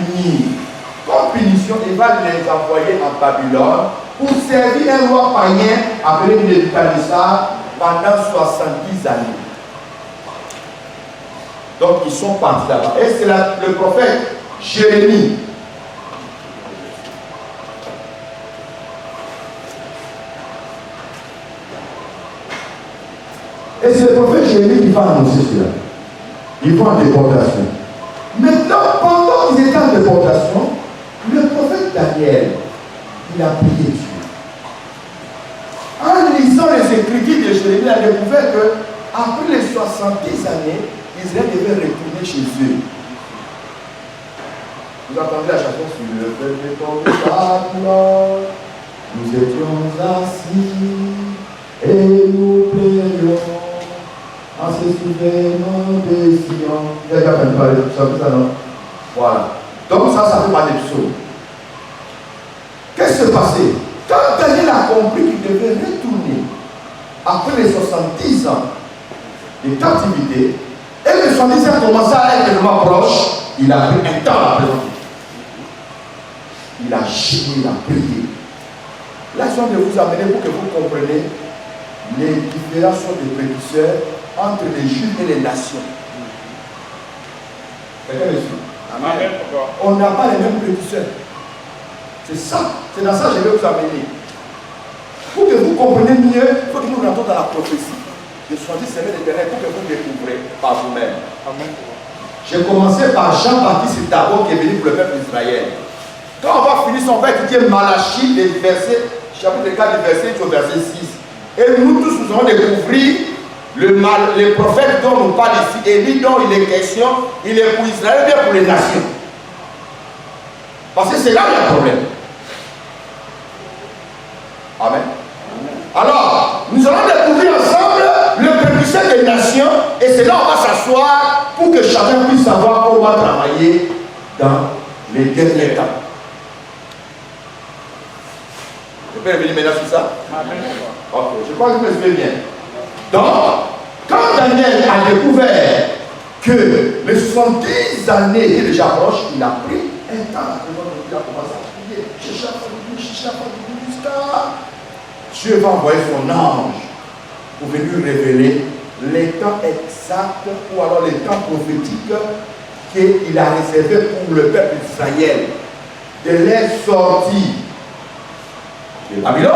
punir. Comme punition, il va les envoyer en Babylone pour servir un roi païen appelé Nebuchadnezzar pendant 70 années. Donc ils sont partis là-bas. Et c'est le prophète Jérémie. Et c'est le prophète Jérémie qui va annoncer cela. Ils vont en déportation. Maintenant, pendant qu'ils étaient en déportation, le prophète Daniel, il a prié Dieu. En lisant les Écritures de Jérémie, il a découvert que après les 70 années, Israël devait retourner chez eux. Vous entendez la chanson sur le peuple tombé par gloire. Nous étions assis et nous plairions en se souvenant de Sion. Il y a déjà entendu parler de tout ça, non? Voilà. Donc ça fait partie des psaumes. Qu'est-ce qui s'est passé? Quand Daniel a compris qu'il devait retourner après les 70 ans de captivité, et les 70 ans commençaient à être vraiment proches, il a pris un temps à présenter. Il a gêné, il a prié. Là, je viens de vous amener pour que vous compreniez les différences de précurseurs entre les Juifs et les nations. Quelqu'un me suit? Amen. On n'a pas les mêmes précurseurs. C'est ça, c'est dans ça que je vais vous amener. Pour que vous compreniez mieux, il faut que nous rentrons dans la prophétie. De 70 semaines d'éternel pour que vous découvrez par vous-même. J'ai commencé par Jean-Baptiste d'abord qui est venu pour le peuple d'Israël. Quand on va finir son verset qui est Malachie, chapitre 4, verset 8 au verset 6. Et nous tous nous allons découvrir le prophète dont on parle ici, Élie dont il est question, il est pour Israël, bien pour les nations. Parce que c'est là où il y a un problème. Amen. Alors, nous allons découvrir ensemble le précurseur des nations et c'est là où on va s'asseoir pour que chacun puisse savoir comment on va travailler dans les derniers temps. Je peux revenir maintenant sur ça? Amen. Ok, je crois que vous me suivez bien. Donc, quand Daniel a découvert que les 70 années étaient déjà proches, il a pris un temps à il a commencé à prier. Dieu va envoyer son ange pour venir révéler les temps exacts ou alors les temps prophétiques qu'il a réservés pour le peuple d'Israël de leur sortie de Babylone.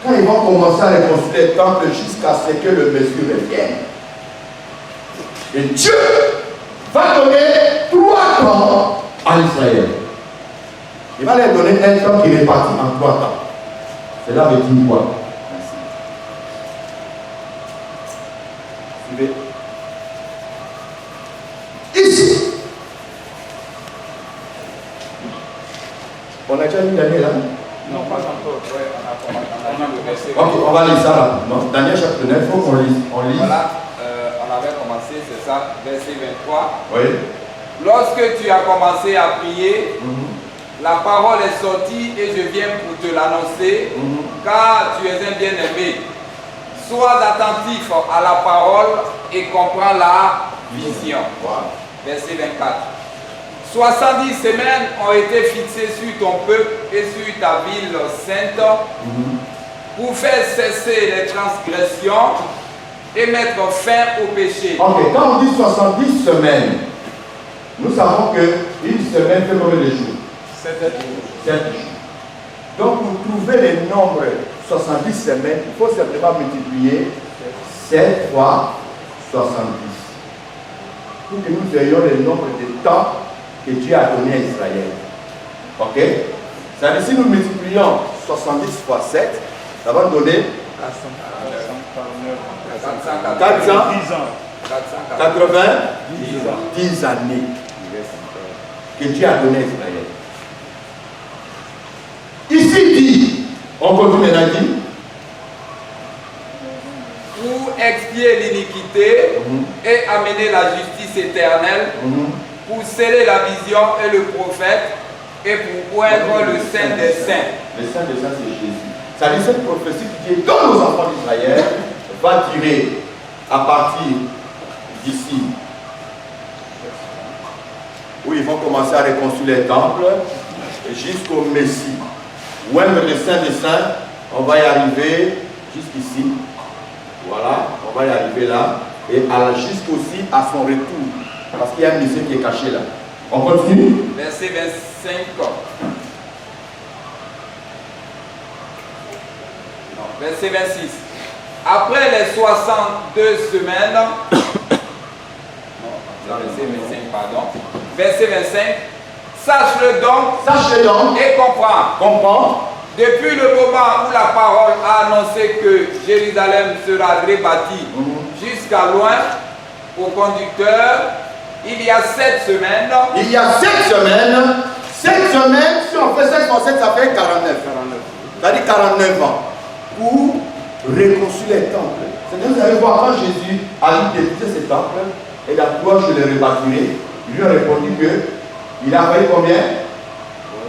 Quand ils vont commencer à reconstruire le temple jusqu'à ce que le Messie revienne. Et Dieu va donner 3 temps à Israël. Il va leur donner un temps qui est réparti en 3 temps. Cela veut dire quoi? Suivez. Ici, on a déjà lu l'année là? Non, pas encore. Ouais, on a le verset. Ok, on va lire ça rapidement. Daniel chapitre 9, il faut qu'on lise. On lit. Voilà, on avait commencé, c'est ça, verset 23. Oui. Lorsque tu as commencé à prier, la parole est sortie et je viens pour te l'annoncer, car tu es un bien-aimé. Sois attentif à la parole et comprends la vision. Voilà. Verset 24. 70 semaines ont été fixées sur ton peuple et sur ta ville sainte pour faire cesser les transgressions et mettre fin au péché. Ok, quand on dit 70 semaines, nous savons qu'une semaine fait combien de jours? 7 jours. 7 jours. Donc pour trouver les nombres 70 semaines, il faut simplement multiplier 7 fois 70. Pour que nous ayons le nombre de temps que Dieu a donné à Israël. Ok? Ça veut dire si nous multiplions 70 fois 7, ça va nous donner 490 années que Dieu a donné à Israël. Ici dit, on continue maintenant dit, pour expier l'iniquité et amener la justice éternelle, pour sceller la vision et le prophète, et pour oindre le Saint des Saints. Le Saint des Saints, c'est Jésus. Ça dit cette prophétie qui dit dans nos enfants d'Israël va tirer à partir d'ici où ils vont commencer à reconstruire les temples jusqu'au Messie. Ou même le Saint des Saints, on va y arriver jusqu'ici. Voilà, on va y arriver là. Et jusqu'aussi à son retour. Parce qu'il y a un Messie qui est caché là. On continue. Verset 25. Non, verset 26. Après les 62 semaines, verset 25, pardon. Verset 25. Sache-le donc et comprends. Depuis le moment où la parole a annoncé que Jérusalem sera rebâtie jusqu'à loin, au conducteur, il y a 7 semaines. Il y a 7 semaines. 7 semaines, si on fait 7 fois 7, ça fait 49. C'est-à-dire 49 ans. Pour reconstruire les temples. C'est-à-dire, vous allez voir quand Jésus a dit d'étudier ces temples, et la toi je les rebâtirai. Il lui a répondu qu'il a fallu combien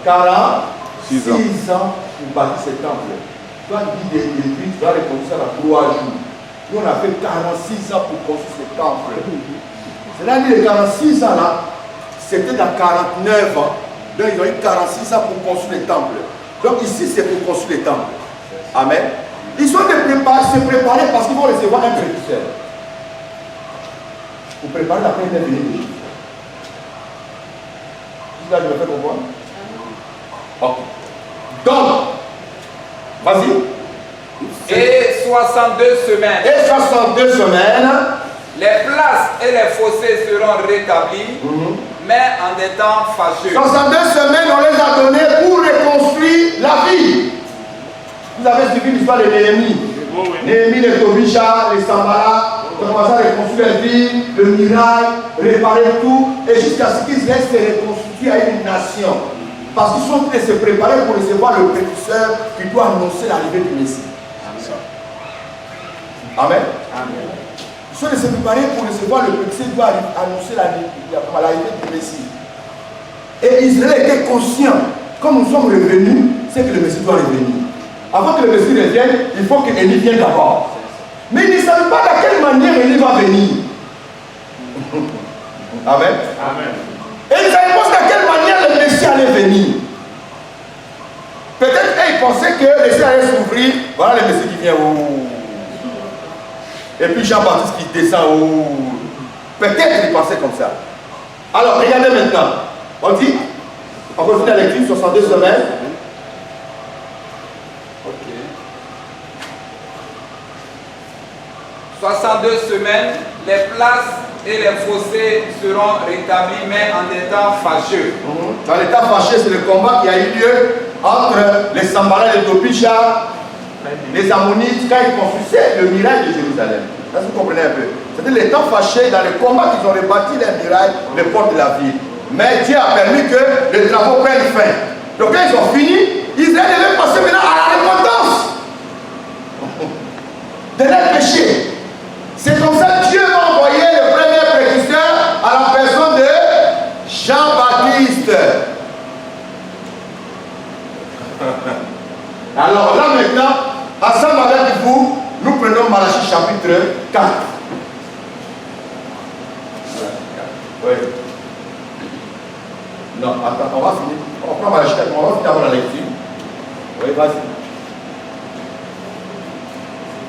46 ans pour bâtir ces temples. Toi, il dit d'étudier, tu vas reconstruire à 3 jours. Nous, on a fait 46 ans pour construire ces temples. C'est-à-dire, les 46 ans là, c'était dans 49 ans. Donc, ils ont eu 46 ans pour construire les temples. Donc, ici, c'est pour construire les temples. Amen. Ils sont se préparer parce qu'ils vont recevoir un précurseur. Pour préparer la première venue de Jésus. Là, je me fais comprendre. Ok. Donc, vas-y. Et 62 semaines. Et 62 semaines. Les places et les fossés seront rétablis, mais en des temps fâcheux. 62 semaines, on les a données pour reconstruire la ville. Vous avez suivi l'histoire de Néhémie. Néhémie, les Tobisha, les Sambara, ils ont commencé à reconstruire la ville, le mirail, réparer tout, et jusqu'à ce qu'ils restent reconstruits à une nation. Parce qu'ils sont en train de se préparer pour recevoir le précurseur qui doit annoncer l'arrivée du Messie. Amen. Amen. Ils sont en train de se préparer pour recevoir le précurseur qui doit annoncer l'arrivée du Messie. Et Israël était conscient, comme nous sommes revenus, c'est que le Messie doit revenir. Avant que le Messie revienne, il faut que Élie vienne d'abord. Mais ils ne savaient pas de quelle manière Élie va venir. Amen. Amen. Et ils ne savaient pas de quelle manière le Messie allait venir. Peut-être qu'ils pensaient que le Messie allait s'ouvrir. Voilà le Messie qui vient. Et puis Jean-Baptiste qui descend. Peut-être qu'ils pensaient comme ça. Alors, regardez maintenant. On dit, on continue la lecture, 62 semaines. 62 semaines, les places et les fossés seront rétablis, mais en des temps fâcheux. Dans l'état fâché, c'est le combat qui a eu lieu entre les Sambarais, les Tobisha, les Ammonites, quand ils construisaient le mirail de Jérusalem. Est-ce que vous comprenez un peu? C'était les temps fâchés dans le combat qu'ils ont rebâti les murailles, les portes de la ville. Mais Dieu a permis que les travaux prennent fin. Donc quand ils ont fini, Israël devait passer maintenant à la repentance de leur péché. C'est comme ça que Dieu va envoyer le premier précurseur à la personne de Jean-Baptiste. Alors là maintenant, ensemble avec vous, nous prenons Malachie chapitre 4. Oui. Non, attends, on va finir. On prend Malachie 4, on va finir avant la lecture. Oui, vas-y.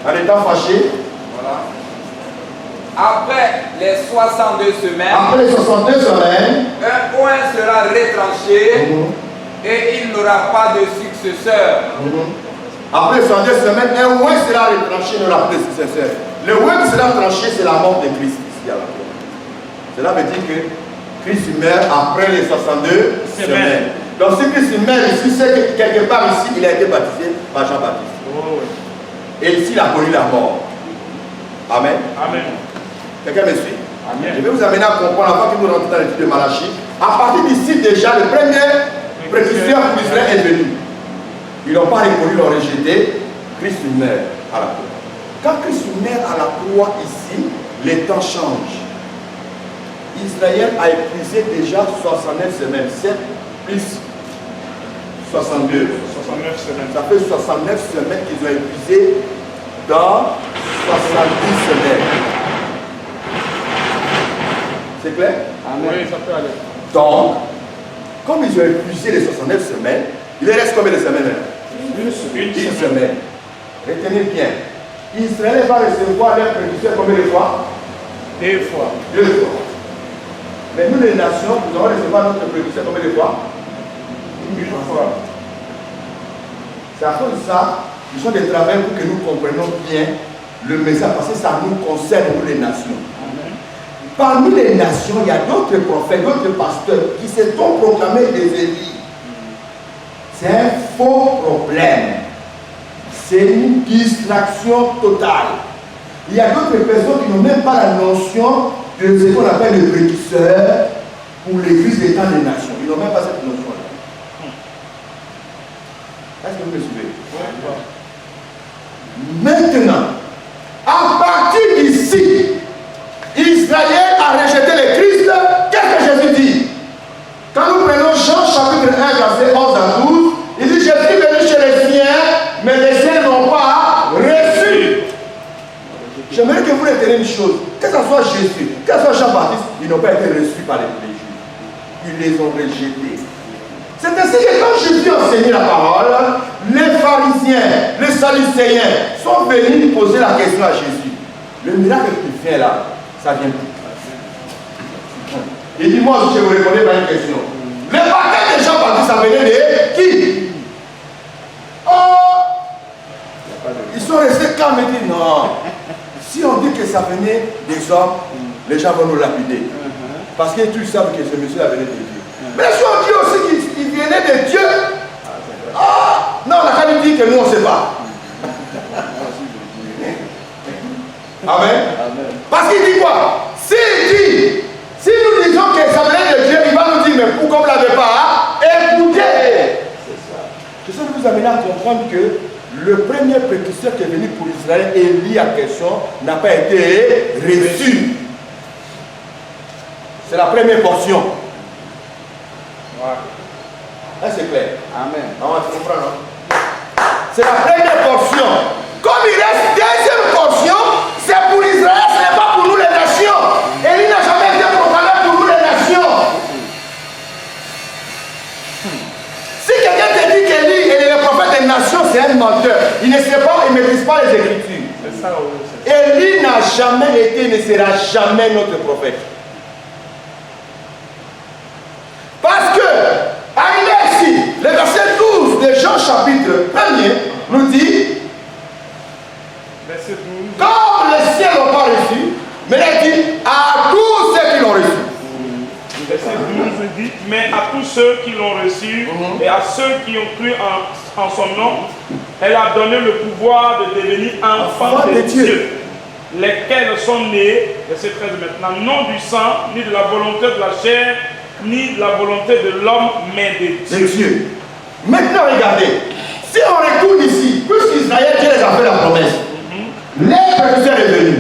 En étant fâché. Voilà. Après les 62 semaines, un coin sera retranché et il n'aura pas de successeur. Après 62 semaines, un coin sera retranché et il n'aura pas de successeur. Le coin qui sera tranché, c'est la mort de Christ. Cela veut dire que Christ meurt après les 62 semaines. Donc si Christ meurt ici, c'est que quelque part ici, il a été baptisé par Jean-Baptiste. Et ici, il a connu la mort. Amen. Amen. Quelqu'un me suit? Amen. Je vais vous amener à comprendre avant que nous rentrions dans l'étude de Malachie. À partir d'ici, déjà, le premier précurseur pour Israël est venu. Ils n'ont pas reconnu, ils l'ont rejeté. Christ meurt à la croix. Quand Christ meurt à la croix ici, les temps changent. Israël a épuisé déjà 69 semaines. 7 plus 62. 69 semaines. Ça fait 69 semaines qu'ils ont épuisé dans 70 semaines. C'est clair? Amen. Oui, ça peut aller. Donc, comme ils ont épuisé les 69 semaines, il leur reste combien de semaines maintenant? Une semaine. Retenez bien. Israël va recevoir leurs prédictions combien de fois? 2 fois. 2 fois. Mais nous les nations, nous allons recevoir notre prédiction combien de fois? 1 fois. C'est à cause de ça, nous sommes des travailleurs pour que nous comprenions bien le message, parce que ça nous concerne, nous les nations. Amen. Parmi les nations, il y a d'autres prophètes, d'autres pasteurs qui se sont proclamés des Élis. C'est un faux problème. C'est une distraction totale. Il y a d'autres personnes qui n'ont même pas la notion de ce qu'on appelle le prédicteur pour l'église des temps des nations. Ils n'ont même pas cette notion-là. Est-ce que vous me suivez? Maintenant, à partir d'ici, Israël a rejeté le Christ. Qu'est-ce que Jésus dit? Quand nous prenons Jean chapitre 1, verset 11 à 12, il dit: Je suis venu chez les siens, mais les siens n'ont pas reçu. J'aimerais que vous reteniez une chose. Que ce soit Jésus, que ce soit Jean-Baptiste, ils n'ont pas été reçus par les Juifs. Ils les ont rejetés. C'est ainsi que quand Jésus enseignait la parole, les pharisiens, les sadducéens sont venus poser la question à Jésus. Le miracle qu'il fait là, ça vient d'où? Il dit: Moi, je vous répondais par une question. Le baptême de Jean-Baptiste, ça venait de qui? Oh! Ils sont restés calmes et disent: Non. Si on dit que ça venait des hommes, les gens vont nous lapider. Parce que tous savent que ce monsieur venait de Dieu. Mais si on dit aussi qu'il venait de Dieu, non, on n'a qu'à lui dire que nous on ne sait pas. Amen. Parce qu'il dit quoi? S'il dit, si nous disons que ça venait de Dieu, il va nous dire: Mais pourquoi vous ne l'avez pas écoutez? Je sais vous amener à comprendre que le premier précurseur qui est venu pour Israël, Élie à question, n'a pas été reçu. C'est la première portion. Est-ce que c'est clair? Amen. Tu comprends, non? C'est la première portion. Comme il reste deuxième portion, c'est pour Israël, ce n'est pas pour nous les nations. Élie n'a jamais été proclamé pour nous les nations. Si quelqu'un te dit qu'Élie est le prophète des nations, c'est un menteur. Il ne sait pas, il ne maîtrise pas les Écritures. Élie n'a jamais été, ne sera jamais notre prophète. Parce que, arrivé ici, le verset 12 de Jean chapitre 1er nous dit: Comme les cieux n'ont pas reçu, mais il dit à tous ceux qui l'ont reçu. Verset 12 dit: Mais à tous ceux qui l'ont reçu et à ceux qui ont cru en son nom, elle a donné le pouvoir de devenir enfants de Dieu, lesquels sont nés, verset 13 maintenant, non du sang, ni de la volonté de la chair, ni de la volonté de l'homme, mais de Dieu. Maintenant, regardez, si on retourne ici, puisqu'Israël, Dieu les a fait la promesse, les précurseurs est venu,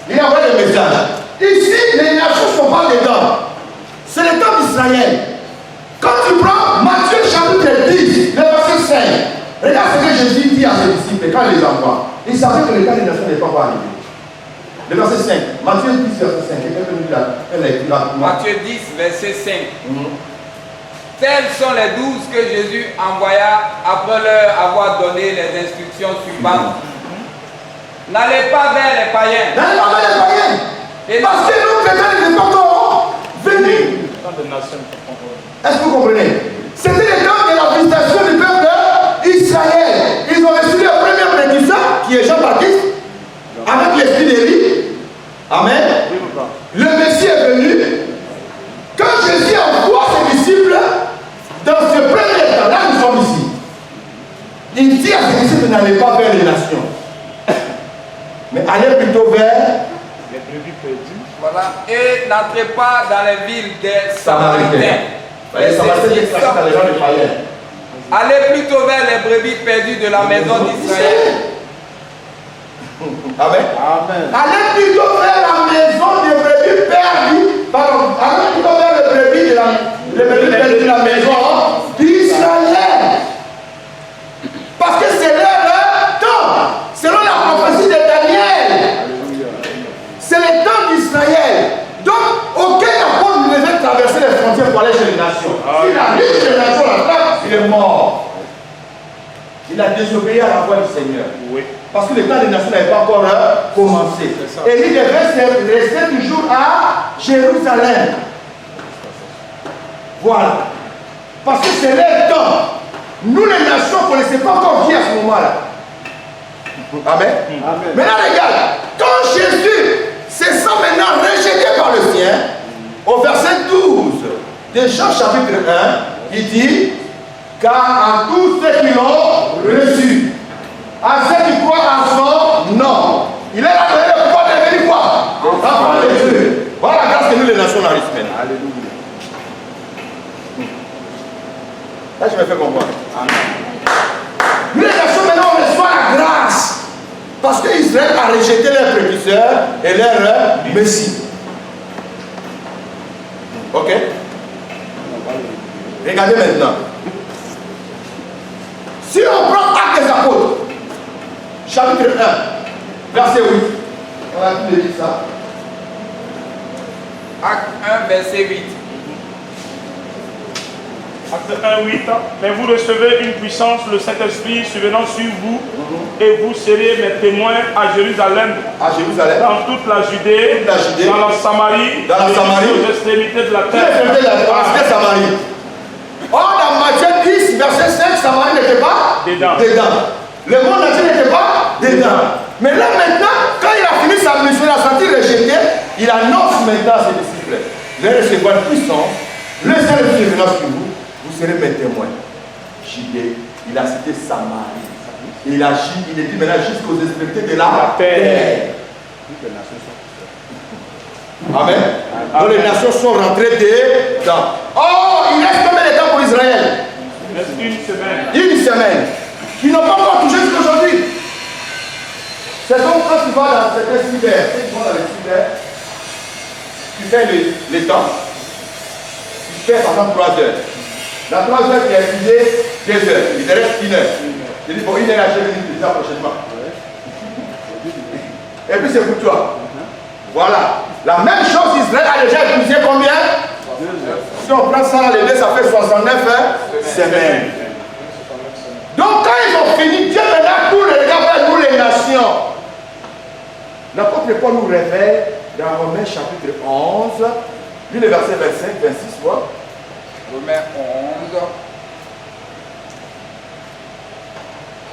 il a envoyé le message. Ici, les nations ne sont pas dedans. C'est le temps d'Israël. Quand tu prends Matthieu chapitre 10, le verset 5, regarde ce que Jésus dit à ses disciples quand il les envoie. Il savait que le temps des nations n'est pas arrivé. Le verset 5, Matthieu 10, verset 5. Quelqu'un peut nous dire la lecture rapidement. Matthieu 10, verset 5. Tels sont les 12 que Jésus envoya après leur avoir donné les instructions suivantes. N'allez pas vers les païens. N'allez pas vers les païens. Parce que nous, chrétiens, nous ne sommes pas encore venus. Est-ce que vous comprenez? C'était le temps de la visitation du peuple d'Israël. Ils ont reçu le premier précurseur, qui est Jean-Baptiste, avec l'esprit d'Élie. Amen. Le Messie est venu. Quand Jésus envoie ses disciples, dans ce premier temps, là nous sommes ici, il dit à ses disciples: N'allez pas vers les nations, mais allez plutôt vers les brebis perdues. Voilà. Et n'entrez pas dans les villes des Samaritains. Les Samaritains, c'est les gens des païens. Allez plutôt vers les brebis perdues de la maison d'Israël. Amen. Allez plutôt vers la maison des brebis perdues. Pardon. Allez plutôt vers les brebis de la maison d'Israël. Parce que c'est leur temps. Selon la prophétie de Daniel. C'est le temps d'Israël. Donc, aucun apôtre ne devait traverser les frontières pour aller chez S'il arrive chez la trappe, il est mort. Il a désobéi à la voix du Seigneur. Oui. Parce que le temps des nations n'avait pas encore commencé. Et il devait rester toujours à Jérusalem. Voilà. Parce que c'est le temps. Nous, les nations, on ne connaissait pas encore qui à ce moment-là. Amen. Amen. Maintenant, regarde. Quand Jésus se sent maintenant rejeté par le sien, au verset 12 de Jean chapitre 1, il dit, car à tous ceux qui l'ont reçu, à ceux qui croient en son nom, il est là pour pouvoir devenir quoi? Enfant de Dieu. Voilà la grâce que nous les nations on arrive maintenant. Alléluia. Là je me fais comprendre. Amen. Nous les nations maintenant on reçoit la grâce. Parce que Israël a rejeté leurs précurseurs et leur Messie. Ok? Regardez maintenant. Si on prend Actes des Apôtres, chapitre 1, verset 8. On a tout dit ça. Acte 1, verset 8. Acte 1, 8. Mais vous recevez une puissance, le Saint-Esprit survenant sur vous, et vous serez mes témoins à Jérusalem, dans toute la Judée, dans la Samarie, aux extrémités de la terre. Or, dans Matthieu 10, verset 5, Samarie n'était pas dedans. Le monde entier n'était pas dedans. Mais là maintenant, quand il a fini sa mission, il a senti rejeté, il annonce maintenant à ses disciples, vous allez recevoir une puissance, le Saint-Esprit venant sur vous, vous serez mes témoins. Judée, il a cité Samarie. Il a dit maintenant jusqu'aux extrémités de la terre. Amen. Donc les nations sont rentrées dedans. Oh, il reste combien de temps pour Israël? Il reste une semaine. Une semaine. Ils n'ont pas encore touché jusqu'aujourd'hui. C'est donc quand tu vas dans certains cyber, tu vas dans les cyber, tu fais les temps, tu fais par exemple 3 heures. Dans 3 heures, tu as étudié 2 heures. Il te reste 1 heure. Je dis, bon, 1 heure à 5 minutes déjà prochainement. Et puis c'est pour toi. Voilà. La même chose, Israël a déjà épuisé combien? Si on prend ça, les deux, ça fait 69 semaines. Donc quand ils ont fini, Dieu maintenant tous les regards vers nous les nations. L'apôtre Paul nous révèle dans Romains chapitre 11, lis le verset 25, 26, vois. Romains 11.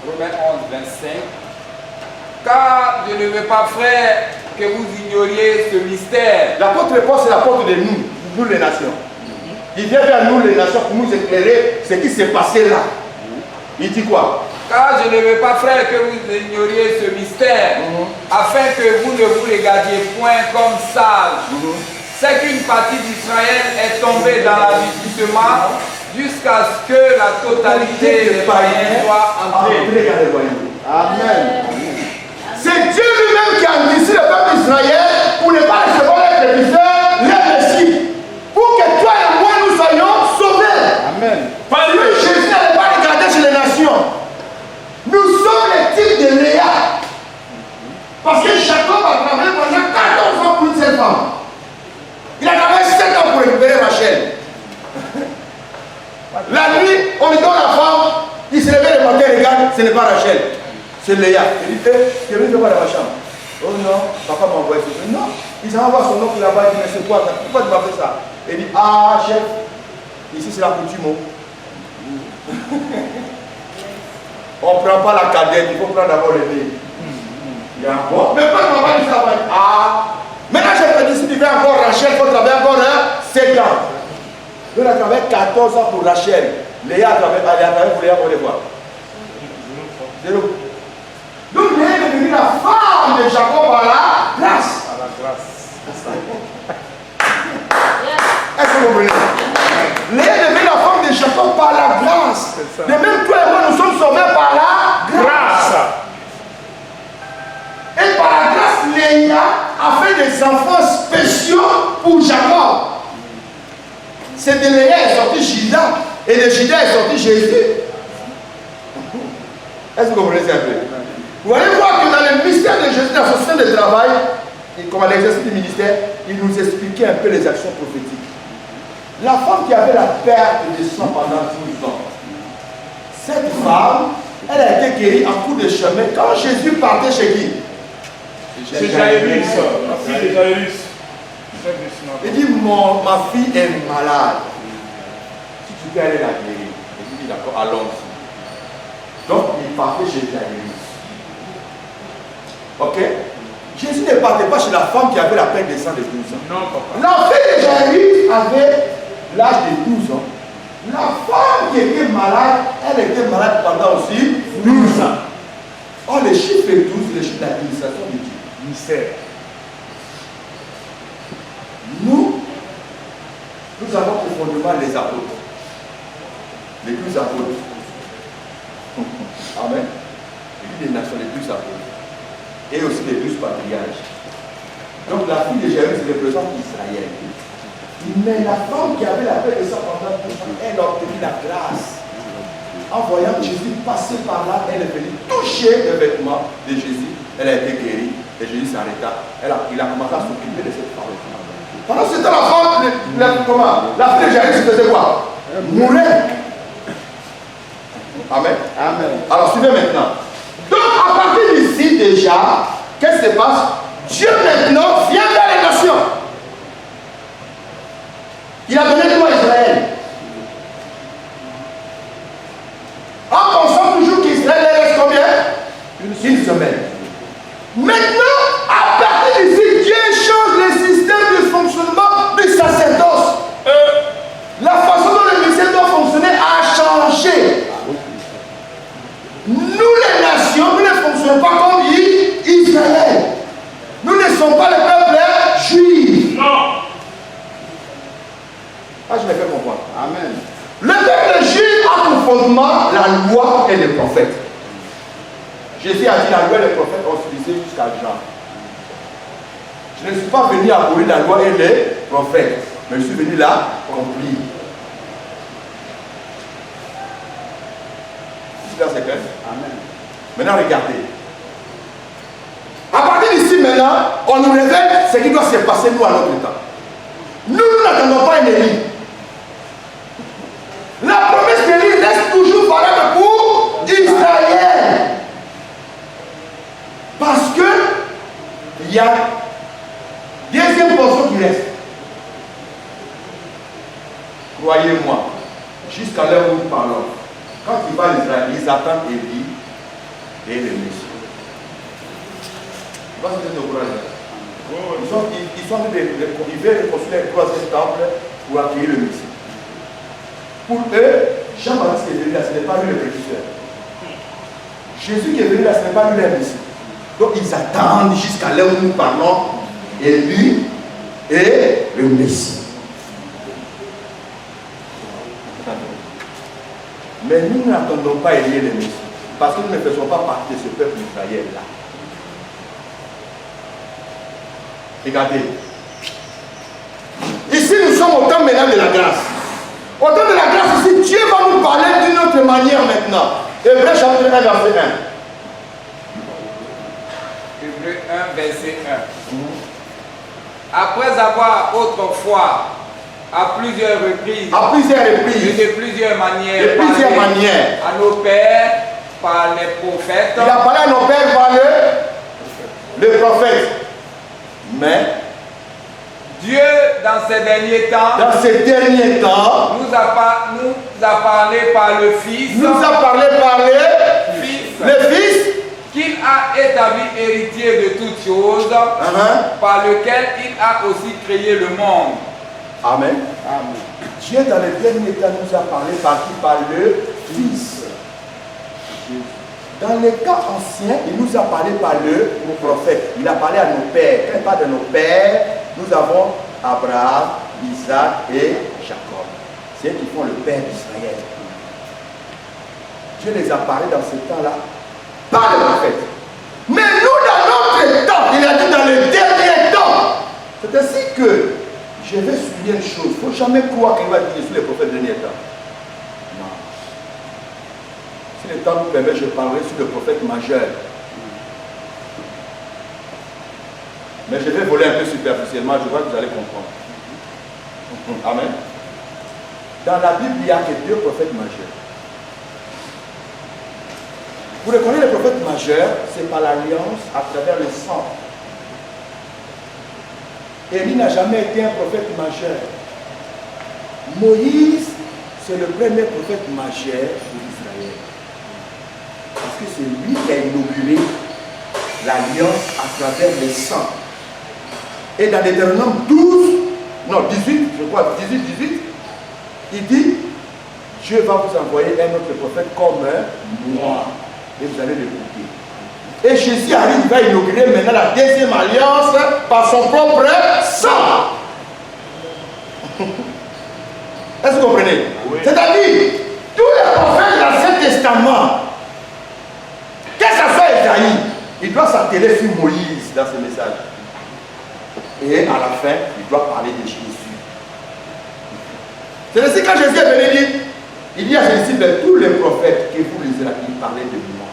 Romains 11, 25. Car je ne veux pas, frère, que vous ignoriez ce mystère. L'apôtre Paul, c'est l'apôtre de nous les nations. Il vient vers nous les nations pour nous éclairer ce qui s'est passé là. Il dit quoi? Car je ne veux pas, frère, que vous ignoriez ce mystère, afin que vous ne vous regardiez point comme sages. C'est qu'une partie d'Israël est tombée dans l'avilissement jusqu'à ce que la totalité des païens soit entrée. Amen. C'est Dieu lui-même qui a endurci le peuple d'Israël pour ne pas recevoir les précurseurs, les messies, pour que toi et moi nous soyons sauvés. Amen. Parce que Jésus n'allait pas regarder chez les nations. Nous sommes les types de Léa. Parce que Jacob a travaillé pendant 14 ans pour une seule femme. Il a travaillé 7 ans pour récupérer Rachel. La nuit, on lui donne la femme, il se réveille le matin et regarde, ce n'est pas Rachel. C'est Léa. Il dit, tu es venu voir dans ma chambre. Oh non, papa m'a envoyé ce truc. Non, il s'en va son oncle là-bas, il dit, mais c'est quoi? Pourquoi tu m'as fait ça? Il dit, ah chef, ici c'est la coutume. On ne prend pas la cadette, il faut prendre d'abord le nez. Il y a encore. Mais quand on va dire ça, ah, maintenant je te dis, si tu fais encore Rachel, il faut travailler encore 7 ans. Donc on a travaillé 14 ans pour Rachel. Léa a travaillé pour Léa pour les voir. Zéro. Donc Léa est devenue la femme de Jacob à la grâce. À la grâce. Est-ce que vous comprenez? Léa est devenue la femme de Jacob par la grâce. De même toi et moi, nous sommes sauvés par la grâce. Et par la grâce, Léa a fait des enfants spéciaux pour Jacob. C'est de Léa est sorti Judas. Et de Judas est sorti Jésus. Est-ce que vous comprenez un peu? Vous allez voir que dans le mystère de Jésus, dans son système de travail, et comme à l'exercice du ministère, il nous expliquait un peu les actions prophétiques. La femme qui avait la perte de sang pendant 12 ans, cette femme, elle a été guérie en cours de chemin. Quand Jésus partait chez qui? C'est Jairus, la fille de Jairus. Il dit, ma fille est malade. Si tu peux aller la guérir. Il dit, d'accord, allons-y. Donc, il partait chez Jairus. Ok? Jésus ne partait pas chez la femme qui avait la perte de sang de 12 ans. Non, papa. La fille de Jairus avait l'âge de 12 ans. La femme qui était malade, elle était malade pendant aussi 12 ans. Or, le chiffre 12, le chiffre d'administration de Dieu. Mystère. Nous avons profondément les apôtres. Les 12 apôtres. Amen. Les nations, les 12 apôtres. Et aussi les 12 patriarches. Donc la fille de Jairus représente Israël. Mais la femme qui avait la paix de sang pendant 12 ans, elle a obtenu la grâce. En voyant Jésus passer par là, elle est venue toucher le vêtement de Jésus. Elle a été guérie. Et Jésus s'arrêta. Il a commencé à s'occuper de cette femme. Pendant ce temps, la fille de Jairus faisait quoi? Mourait. Amen. Amen. Alors suivez maintenant. Donc à partir d'ici déjà, qu'est-ce qui se passe? Dieu maintenant vient vers les nations. Il a donné tout à Israël. En pensant toujours qu'Israël reste combien? Une semaine. Maintenant, à partir d'ici, Dieu change le système de fonctionnement du sacerdoce. La façon dont le ministère doit fonctionner a changé. Nous les nations, nous ne fonctionnons pas comme Israël. Nous ne sommes pas le peuple juif. Non. Ah, je me fais comprendre. Amen. Le peuple juif a pour fondement la loi et les prophètes. Jésus a dit la loi et les prophètes ont suivi jusqu'à Jean. Je ne suis pas venu abolir la loi et les prophètes, mais je suis venu là accomplir. C'est clair? Amen. Maintenant, regardez. À partir d'ici, maintenant, on nous révèle ce qui doit se passer, nous, à notre temps. Nous n'attendons pas une Élie. La promesse d'Élie reste toujours valable pour Israël. Parce que il y a deuxième portion qui reste. Croyez-moi, jusqu'à l'heure où nous parlons, quand ils vont à Israël, ils attendent Élie et le Messie. Vous êtes au courant. Ils sont en train de construire un troisième temple pour accueillir le Messie. Pour eux, Jean-Baptiste est venu là, ce n'est pas lui le précurseur. Jésus qui est venu là, ce n'est pas lui le Messie. Donc ils attendent jusqu'à l'heure où nous parlons, Élie et le Messie. Mais nous n'attendons pas Élie et le Messie, parce que nous ne faisons pas partie de ce peuple d'Israël-là. Regardez. Ici, nous sommes au temps maintenant de la grâce. Au temps de la grâce, ici, Dieu va nous parler d'une autre manière maintenant. Hébreux chapitre 1, verset 1. Hébreux 1, verset 1. Après avoir autrefois, à plusieurs reprises, et de plusieurs manières, à nos pères par les prophètes. Il a parlé à nos pères par le prophète. Mais Dieu, dans ces derniers temps, nous a parlé par le Fils, le Fils, qu'il a établi héritier de toutes choses, par lequel il a aussi créé le monde. Amen. Amen. Dieu, dans les derniers temps, nous a parlé par le Fils. Dans les cas anciens, il nous a parlé par le prophète. Il a parlé à nos pères. Quand il parle de nos pères, nous avons Abraham, Isaac et Jacob. C'est eux qui font le père d'Israël. Dieu les a parlé dans ce temps-là par le prophète. Mais nous, dans notre temps, il a dit dans les derniers temps. C'est ainsi que je vais souligner une chose. Il ne faut jamais croire qu'il va dire sur les prophètes des derniers temps. Si le temps nous permet, je parlerai sur le prophète majeur. Mais je vais voler un peu superficiellement, je crois que vous allez comprendre. Amen. Dans la Bible, il n'y a que 2 prophètes majeurs. Vous reconnaissez les prophètes majeurs, c'est par l'alliance à travers le sang. Élie n'a jamais été un prophète majeur. Moïse, c'est le premier prophète majeur d'Israël. Parce que c'est lui qui a inauguré l'alliance à travers le sang. Et dans Deutéronome 12, non 18, je crois, 18, il dit, Dieu va vous envoyer un autre prophète comme moi. Et vous allez l'écouter. Et Jésus arrive, il va inaugurer maintenant la deuxième alliance par son propre sang. Est-ce que vous comprenez? Oui. C'est-à-dire, tous les prophètes de l'Ancien Testament, quel que soit Esaïe, il doit s'atteler sur Moïse dans ce message. Et à la fin, il doit parler de Jésus. C'est ainsi quand Jésus est venu dire, il dit à Jésus, de tous les prophètes que vous lisez là, ils parlaient de moi.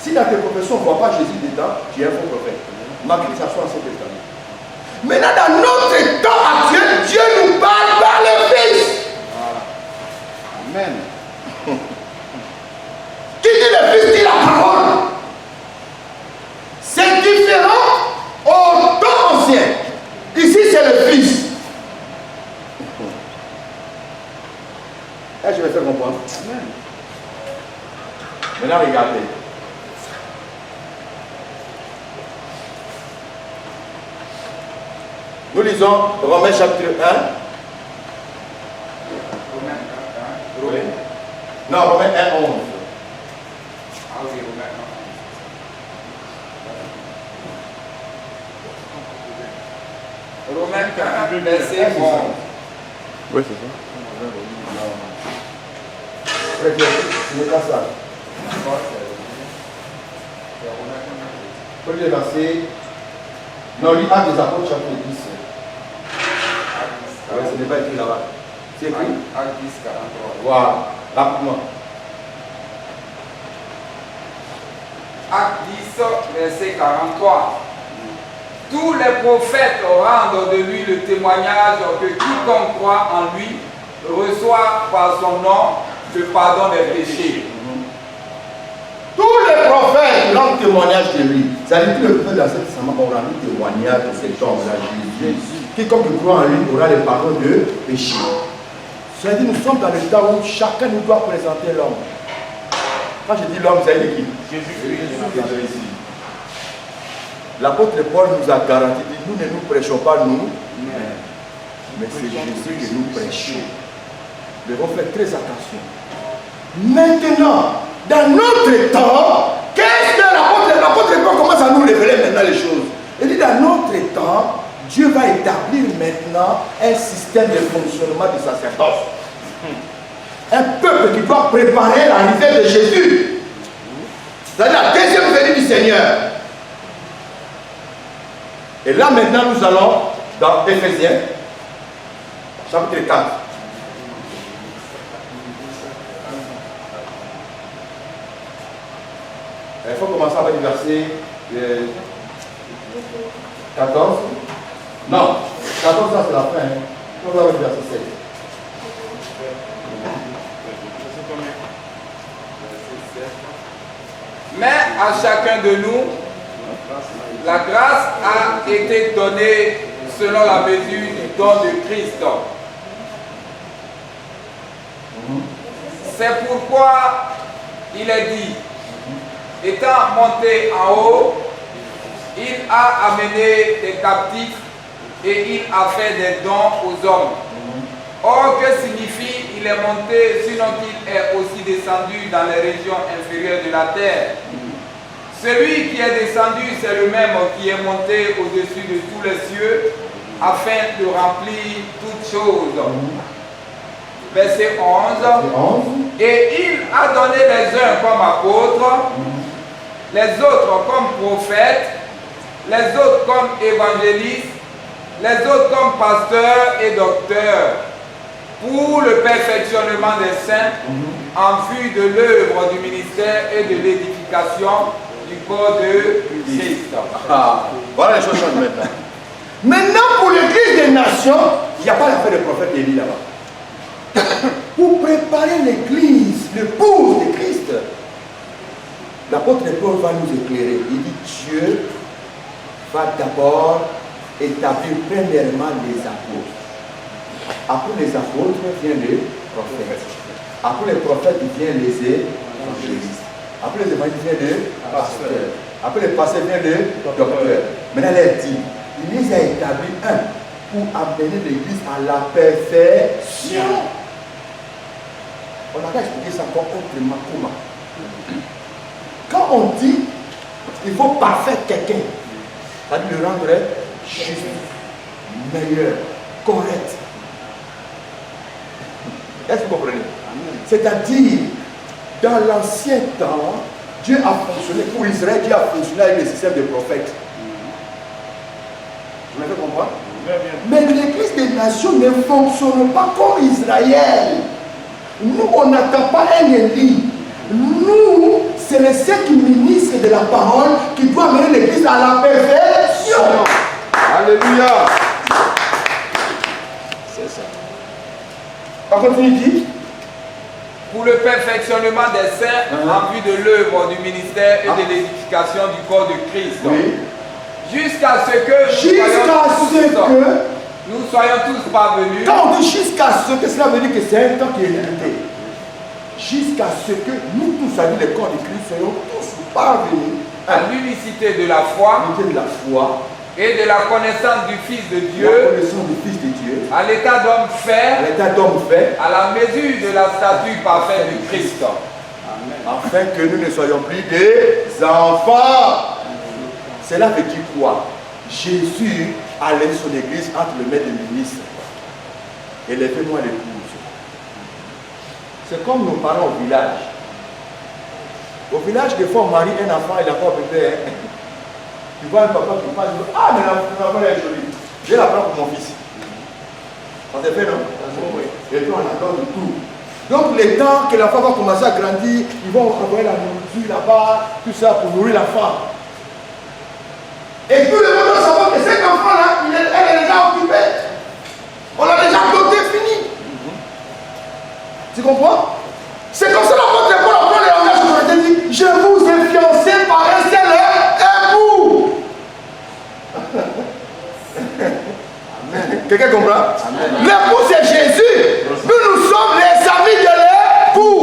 Si dans tes professions on ne voit pas Jésus dedans, tu es un faux prophète. Malgré que ça soit Ancien Testament. Maintenant, dans notre temps actuel, Dieu nous parle par le Fils. Voilà. Amen. Qui dit le Fils dit la parole. C'est différent au temps ancien. Ici, c'est le Fils. Et je vais faire comprendre. Amen. Maintenant, regardez. Nous lisons Romains chapitre 1. Romains 1. Non, Romains 1, 11. Ah oui, Romains 1. Romains 1, verset 11. Oui, c'est ça. Ce n'est pas ça. Premier verset. Non, lis Actes des Apôtres, chapitre 10. Oui, ce n'est pas écrit là-bas. C'est écrit. Actes 10, 43. Voilà, rapidement. Actes 10, verset 43. Tous les prophètes rendent de lui le témoignage que quiconque croit en lui reçoit par son nom le pardon des péchés. Tous les prophètes rendent témoignage de lui. C'est-à-dire que tous les prophètes de l'Ancien Testament ont rendu témoignage de cet homme-là, Jésus. Quiconque croit en lui aura le pardon de péché. C'est-à-dire que nous sommes dans le temps où chacun nous doit présenter l'homme. Quand je dis l'homme, c'est qui? Jésus. L'apôtre Paul nous a garanti, nous ne nous prêchons pas nous, mais c'est Jésus que nous prêchons. Mais on fait très attention. Maintenant, dans notre temps, qu'est-ce que l'apôtre Paul commence à nous révéler maintenant les choses? Il dit dans notre temps, Dieu va établir maintenant un système de fonctionnement du sacerdoce. Un peuple qui doit préparer l'arrivée de Jésus. C'est-à-dire la deuxième venue du Seigneur. Et là maintenant nous allons dans Éphésiens, chapitre 4. Il faut commencer avec le verset 14. Non, 14 ça c'est la fin. Il faut avec le verset 16. Mais à chacun de nous, la grâce a été donnée selon la mesure du don de Christ. C'est pourquoi il est dit, étant monté en haut, il a amené des captifs et il a fait des dons aux hommes. Or, que signifie il est monté, sinon qu'il est aussi descendu dans les régions inférieures de la terre? Celui qui est descendu, c'est le même qui est monté au-dessus de tous les cieux, afin de remplir toutes choses. Verset 11. Et il a donné les uns comme apôtres, les autres comme prophètes, les autres comme évangélistes, les autres comme pasteurs et docteurs, pour le perfectionnement des saints, en vue de l'œuvre du ministère et de l'édification du corps de Christ. Voilà les choses changent maintenant. Maintenant, pour l'église des nations, il n'y a pas l'affaire de prophète Élie là-bas. pour préparer l'église, l'épouse de Christ. L'apôtre Paul va nous éclairer. Il dit Dieu va d'abord établir premièrement les apôtres. Après les apôtres viennent les prophètes. Après les prophètes viennent les évangélistes. Après les évangélistes viennent les pasteurs. Après les pasteurs viennent les docteurs. Maintenant, elle dit, il les a établis pour amener l'église à la perfection. On n'a qu'à expliquer ça encore autrement. Comment? Quand on dit qu'il faut parfaire quelqu'un, ça veut dire le rendre juste, meilleur, correct. Est-ce que vous comprenez? C'est-à-dire, dans l'ancien temps, Dieu a fonctionné, pour Israël, Dieu a fonctionné avec le système des prophètes. Vous m'avez compris? Mais l'église des nations ne fonctionne pas comme Israël. Nous, on n'attend pas un Élie. Nous, c'est le seul qui ministre de la parole qui doit mener l'église à la perfection. Alléluia. C'est ça. On continue, dit. Pour le perfectionnement des saints en vue de l'œuvre du ministère et de l'édification du corps de Christ. Oui. Jusqu'à ce que nous soyons tous parvenus. Quand on dit jusqu'à ce que, cela veut dire que c'est un temps qui est limité. Jusqu'à ce que nous tous, c'est-à-dire le corps de Christ, soyons tous parvenus à l'unicité de la foi, et de la connaissance du Fils de Dieu, à l'état d'homme fait, à la mesure de la stature parfaite du Christ. Amen. Afin que nous ne soyons plus des enfants. Cela veut dire quoi? Jésus a laissé son église entre le maître et le ministre. Et les témoins l'épouse. C'est comme nos parents au village. Au village, des fois, on marie un enfant, il n'a pas bébé. Tu vois un papa qui parle, ah, mais l'enfant est joli. Je la prends pour mon fils. Ça s'est fait, non? Et puis on adore de tout. Donc, les temps que la femme va commencer à grandir, ils vont envoyer la nourriture là-bas, tout ça pour nourrir la femme. Et tout le monde doit savoir que cet enfant-là, elle est déjà occupée. On l'a déjà doté, fini. Tu comprends? C'est comme ça l'apôtre Paul apprend le langage de dit, je vous ai fiancé par un seul époux. Quelqu'un comprend? L'époux c'est Jésus. Nous sommes les amis de l'époux.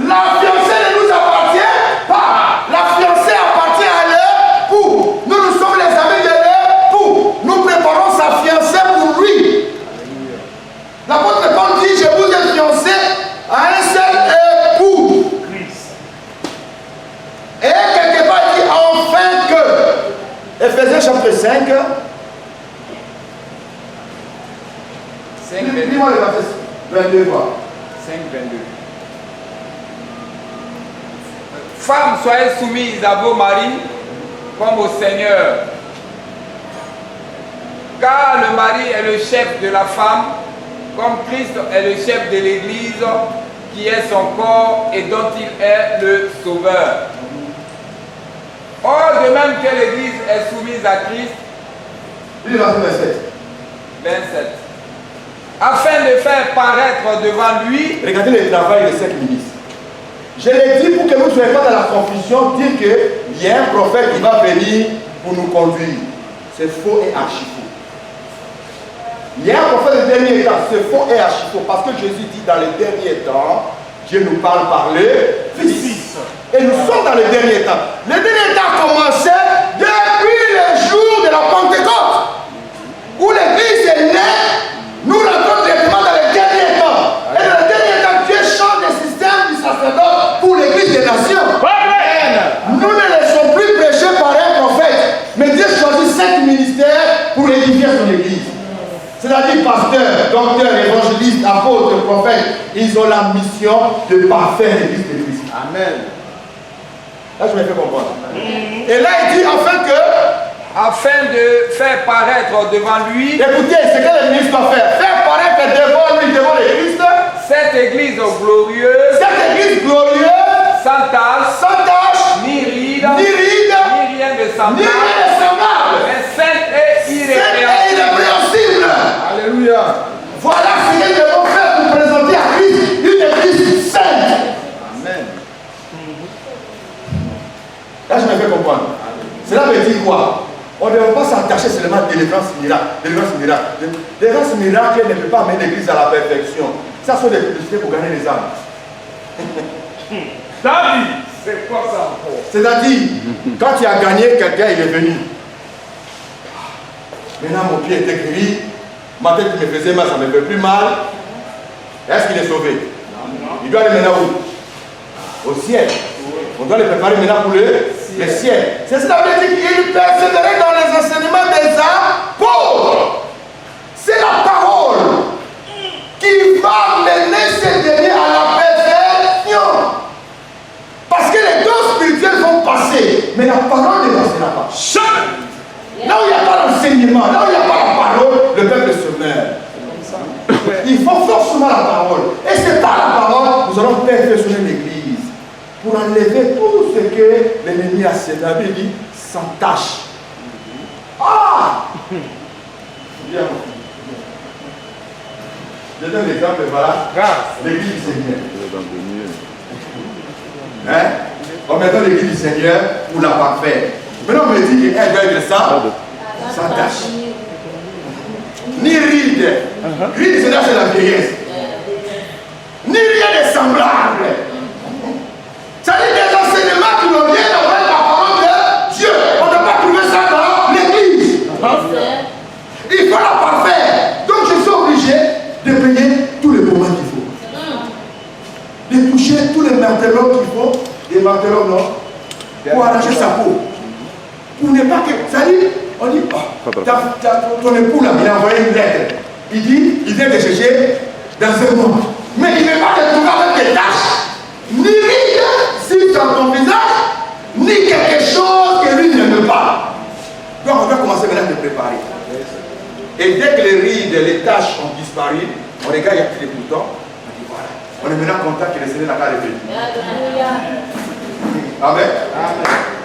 La fiancée ne nous appartient pas. La fiancée appartient à l'époux. Nous sommes les amis de l'époux. Nous préparons sa fiancée pour lui. L'apôtre Paul dit, je vous ai fiancé à un seul époux. Et quelque part il dit, enfin que. Éphésiens chapitre 5. Dis-moi le verset 22, voir. 5, 22. Femmes, soyez soumises à vos maris comme au Seigneur. Car le mari est le chef de la femme, comme Christ est le chef de l'Église, qui est son corps et dont il est le sauveur. Or, de même que l'Église est soumise à Christ, 27. Afin de faire paraître devant lui. Regardez le travail de cette ministre. Je l'ai dit pour que vous ne soyez pas dans la confusion, dire qu'il y a un prophète qui va venir pour nous conduire. C'est faux et archi faux. Il y a un prophète de dernier temps, c'est faux et archi faux. Parce que Jésus dit dans les derniers temps, Dieu nous parle par le Fils. Et nous sommes dans les derniers temps. Les derniers temps commençaient depuis le jour de la Pentecôte, où l'Église est née. Nous rentrons directement dans les derniers temps. Et dans les derniers temps, Dieu change le système du sacerdoce pour l'Église des nations. Amen. Nous ne laissons plus prêcher par un prophète, mais Dieu choisit 5 ministères pour édifier son Église. C'est-à-dire pasteurs, docteurs, évangélistes, apôtres, prophètes. Ils ont la mission de parfaire l'Église de Christ. Amen. Là, je me fais comprendre. Et là, il dit afin de faire paraître devant lui. Écoutez, c'est que le ministre doit faire. Faire paraître devant lui, devant le Christ. Cette église glorieuse. Sans tache. Ni ride. Ni rien de semblable. Mais sainte et irrépréhensible. Alléluia. Voilà ce que nous devons faire pour présenter à Christ une église sainte. Amen. Là, je me fais comprendre. Cela veut dire quoi? On ne doit pas s'attacher seulement à délivrance miracle. Délivrance miracle ne peut pas amener l'église à la perfection. Ça sont des publicités pour gagner les âmes. David, c'est quoi ça encore? C'est-à-dire, quand tu as gagné, quelqu'un il est venu. Maintenant mon pied était guéri, ma tête me faisait mal, ça ne me fait plus mal. Est-ce qu'il est sauvé? Non. Il doit aller maintenant où? Au ciel. On doit le préparer maintenant pour le ciel. C'est cela veut dire qu'il persévérait dans les enseignements des apôtres. C'est la parole qui va mener ces derniers à la perfection. Parce que les dons spirituels vont passer, mais la parole ne passera pas. Jamais. Là où il n'y a pas l'enseignement, là où il n'y a pas la parole, le peuple se meurt. Il faut forcément la parole. Et c'est par la parole que nous allons perfectionner l'église. Pour enlever tout ce que l'ennemi a séduit. La Bible dit sans tâche. Ah! Bien. Je donne l'exemple, voilà. L'église du Seigneur. Hein? On met dans l'église du Seigneur pour la parfaire. Maintenant, on me dit qu'elle doit être ça, sans tâche. Ni ride. Ride, c'est la vieillesse. Ni rien de semblable. C'est-à-dire des enseignements qui n'ont rien à voir avec la parole de Dieu. On ne peut pas trouver ça dans l'église. Il faut la parfaire. Donc je suis obligé de payer tous les moments qu'il faut. De toucher tous les martelots qu'il faut. Des martelots, non? Pour arracher sa peau. Pour ne pas que. Ça dit, on dit, oh, ton époux là, il a envoyé une lettre. Il dit, il vient te chercher dans un mois. Mais il ne veut pas te trouver avec des tâches. Ni ride si dans ton visage, ni quelque chose que lui ne veut pas. Donc on doit commencer maintenant à te préparer. Et dès que les rides, les taches ont disparu, on regarde, il n'y a plus de boutons. On dit voilà. On est maintenant content que le Seigneur n'a pas révélé. Amen. Amen.